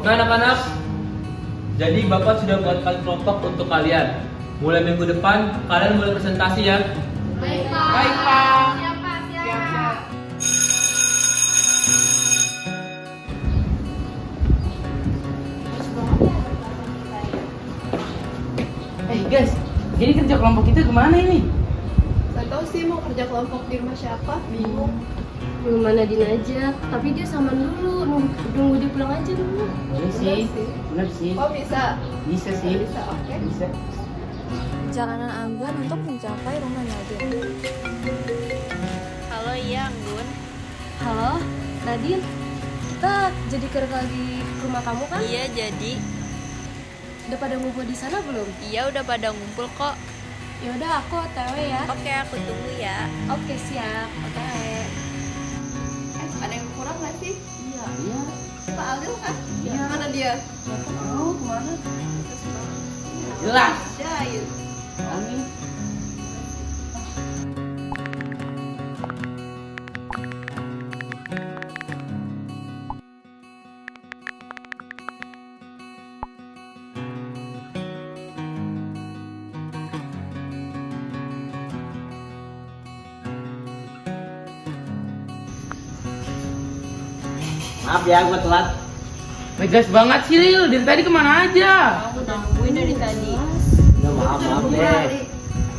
Oke anak-anak, jadi Bapak sudah buatkan kelompok untuk kalian. Mulai minggu depan, kalian mulai presentasi ya. Baik, Pak. Baik, Pak. Siap, Pak. Siap. Guys, jadi kerja kelompok kita kemana ini? Gak tau sih mau kerja kelompok di rumah siapa, bingung. Rumah Nadine aja, tapi dia sama dulu, nunggu dia pulang aja dulu. Iya sih, bener sih. Oh bisa? Bisa sih. Bisa, oke. Bisa. Perjalanan Anggun untuk mencapai rumah Nadine. Halo, iya Anggun. Halo, Nadine, kita jadi lagi ke rumah kamu kan? Iya jadi. Udah pada ngumpul di sana belum? Iya udah pada ngumpul kok. Yaudah, aku OTW ya. Oke, aku tunggu ya. Oke, siap. OTW. Ada yang kurang gak sih? Iya. Pak Alil kan? Iya. Mana dia? Aku tahu kemana. Terus banget. Jelas. Jahil. Amin. Maaf ya, gue telat. Ngegas banget sih, Lil. Dari tadi kemana aja? Aku udah nungguin dari tadi. Udah maaf Tunggu deh. kali.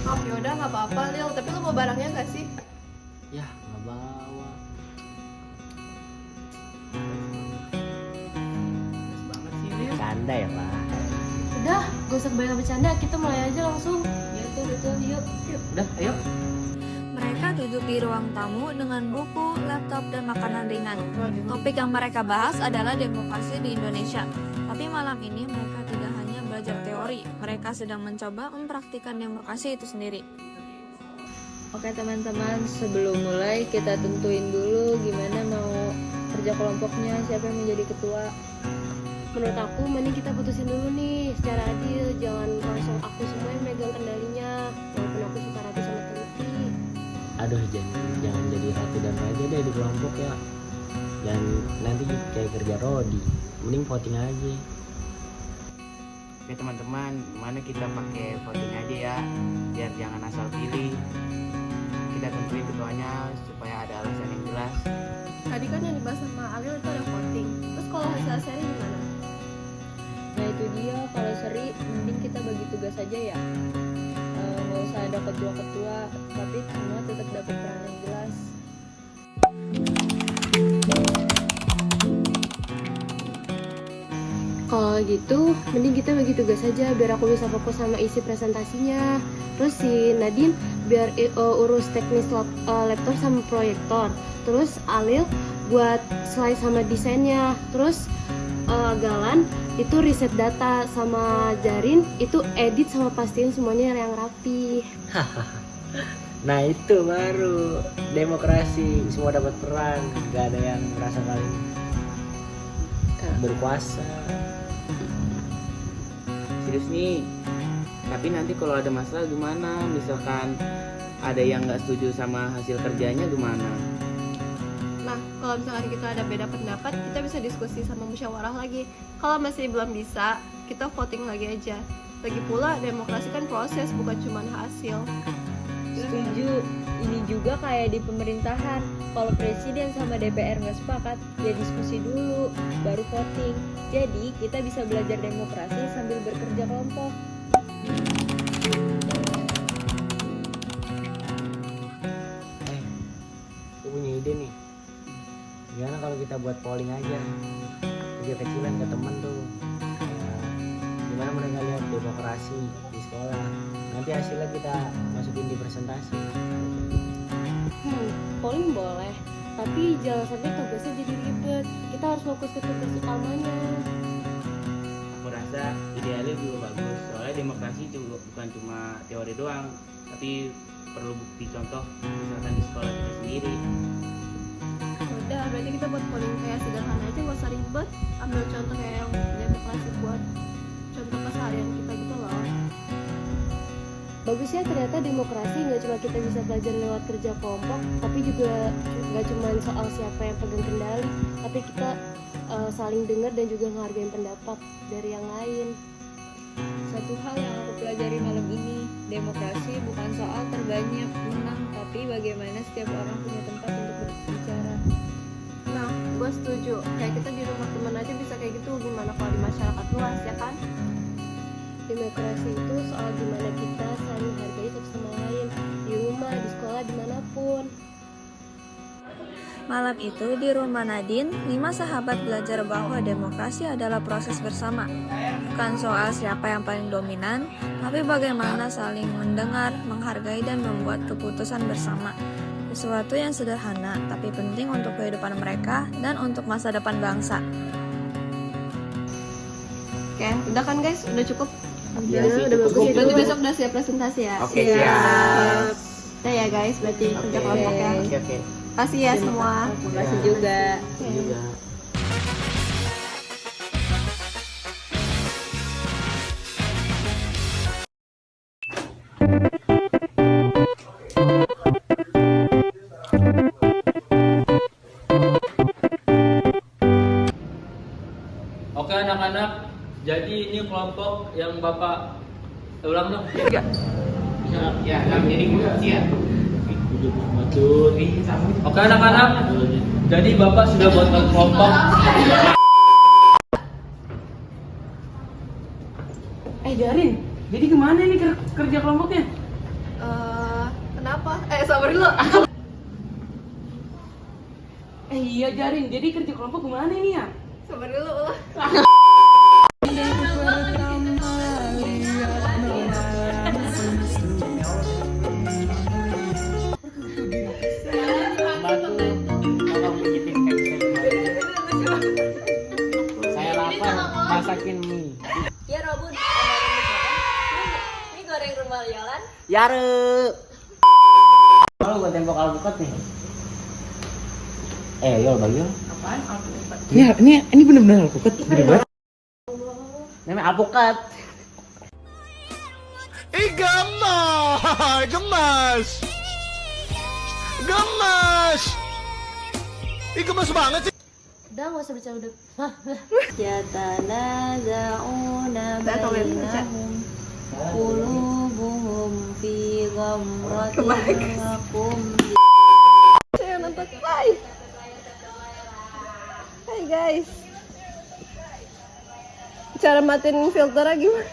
Oh yaudah gak apa-apa Lil, tapi lo mau barangnya gak sih? Ya, nggak bawa. Banget sih, Lil. Canda ya, Pak. Udah, gak usah kebanyakan bercanda, kita mulai aja langsung. Iya tuh, betul, yuk. Udah, ayo. Mereka duduk di ruang tamu dengan buku, laptop, dan makanan ringan. Topik yang mereka bahas adalah demokrasi di Indonesia. Tapi malam ini mereka tidak hanya belajar teori, mereka sedang mencoba mempraktikkan demokrasi itu sendiri. Oke teman-teman, sebelum mulai kita tentuin dulu gimana mau kerja kelompoknya, siapa yang menjadi ketua. Menurut aku, mending kita putusin dulu nih, secara adil. Jangan langsung aku semua yang megang kendalinya. Walaupun aku suka rapi sama teliti. Aduh, jangan jadi ratu dan raja deh di kelompok ya. Dan nanti kayak kerja Rodi. Mending voting aja. Oke teman-teman, gimana kita pakai voting aja ya, biar jangan asal pilih. Kita tentuin ketuanya supaya ada alasan yang jelas. Tadi kan yang dibahas sama Alil itu ada voting. Terus kalau hasil seri gimana? Nah itu dia, kalau seri mending kita bagi tugas aja ya. Nggak usah ada ketua-ketua, tapi semua tetap dapat peran yang jelas. Kalau gitu, mending kita bagi tugas aja biar aku bisa fokus sama isi presentasinya. Terus si Nadine biar urus teknis laptop sama proyektor. Terus Alil buat slide sama desainnya. Terus Galan itu riset data, sama Jarin itu edit sama pastiin semuanya yang rapi. Nah itu baru demokrasi, semua dapat peran, gak ada yang merasa paling berkuasa. Serius nih, tapi nanti kalau ada masalah gimana? Misalkan ada yang nggak setuju sama hasil kerjanya gimana? Nah, kalau misalkan kita ada beda pendapat, kita bisa diskusi sama musyawarah lagi. Kalau masih belum bisa, kita voting lagi aja. Lagi pula, demokrasi kan proses, bukan cuma hasil. Setuju, ini juga kayak di pemerintahan. Kalau presiden sama DPR nggak sepakat, ya diskusi dulu, baru voting. Jadi kita bisa belajar demokrasi sambil bekerja kelompok. Aku punya ide nih. Gimana kalau kita buat polling aja, kecil-kecilan ke temen tuh. Gimana mereka lihat demokrasi di sekolah. Nanti hasilnya kita masukin di presentasi. Polling boleh, tapi jangan sampai tugasnya jadi ribet. Kita harus fokus ke tugas utamanya. Aku rasa idealnya juga bagus. Soalnya demokrasi juga bukan cuma teori doang, tapi perlu bukti contoh misalkan di sekolah kita sendiri. Udah, berarti kita buat polling kayak sederhana aja, gak usah ribet. Ambil contoh kayak yang demokrasi buat contoh keseharian kita gitu loh. Bagus ya, ternyata demokrasi nggak cuma kita bisa belajar lewat kerja kelompok, tapi juga nggak cuma soal siapa yang pegang kendali, tapi kita saling dengar dan juga menghargai pendapat dari yang lain. Satu hal yang aku pelajari malam ini, demokrasi bukan soal terbanyak menang, tapi bagaimana setiap orang punya tempat untuk berbicara. Nah, gue setuju. Kayak kita di rumah teman aja bisa kayak gitu, gimana kalau di masyarakat luas, ya kan? Demokrasi itu soal gimana kita saling menghargai satu sama lain, di rumah, di sekolah, dimanapun. Malam itu di rumah Nadine, 5 sahabat belajar bahwa demokrasi adalah proses bersama. Bukan soal siapa yang paling dominan, tapi bagaimana saling mendengar, menghargai, dan membuat keputusan bersama. Sesuatu yang sederhana, tapi penting untuk kehidupan mereka dan untuk masa depan bangsa. Oke, udah kan guys? Udah cukup? Iya sih, udah cukup. bagus. Berarti besok udah siap presentasi ya? Oke, siap. Udah ya guys, berarti kerja Oke. kelompoknya. Oke. Kasih ya semua. Terima kasih juga. Juga. Oke anak-anak, jadi ini kelompok yang Bapak ulang dong. Ya, jadi ya. Oke anak-anak, jadi Bapak sudah buatkan kelompok. Jarin, jadi gimana nih kerja kelompoknya? Kenapa? Sabar dulu. Iya Jarin, jadi kerja kelompok gimana ini ya? Sabar dulu. Bantu tolong pijitin kaki saya lapar, masakin mie. Ya Robun, ini goreng rumah Yolan. Yare. Kalau buat tembok alpukat nih. Yol bagi Yol. Apaan alpukat? Ya, ini benar-benar alpukat. Gede banget. Namanya alpukat. Udah nggak usah bercanda. Yatanaza'una Baca. bainahum qulubuhum fi ghamratin lakum. Saya nonton live. Hai guys. Cara matiin filternya gimana?